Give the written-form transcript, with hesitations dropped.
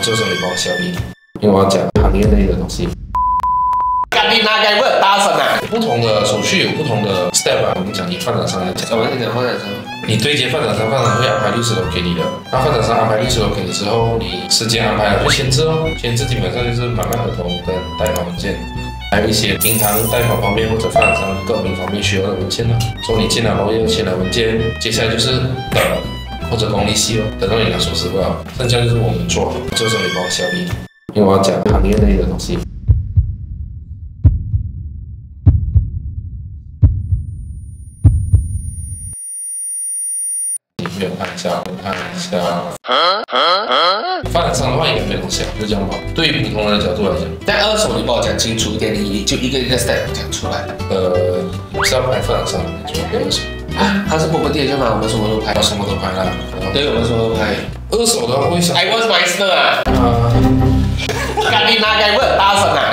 这时候你帮我消音，因为我要讲行业内的东西。𝗕𝗏𝗍𝒏𝒂𝒂𝒂𝒏𝒂𝒂💏 不同的手续有不同的 step 啊。我们讲以发展商来讲，我跟你讲发展商，你对接发展商，发展商会安排律师楼给你的。那发展商安排律师楼给你之后，你时间安排了就签字哦。签字基本上就是买卖合同跟贷款文件，还有一些银行贷款方面或者发展商个人方面需要的文件呢。说你签了楼页，签了文件，接下来就是等或者公利息哦，等到你拿手续了，剩下就是我们做。这时候你帮我消音，因为我要讲行业内的东西。没有看一下，我看一下。发展商的话应该非常小，就这样吧。对于普通人的角度来讲，但二手你帮我讲清楚一点，你就一个一个 step 讲出来。是要拍发展商做二手啊，他是波波店对吗？我们什么都拍，什么都拍啦。对，我们什么都拍。二手的话会想，哎，我是买车啊。𝗕𝗏𝗍𝒏𝒂𝒂💏 大声啊！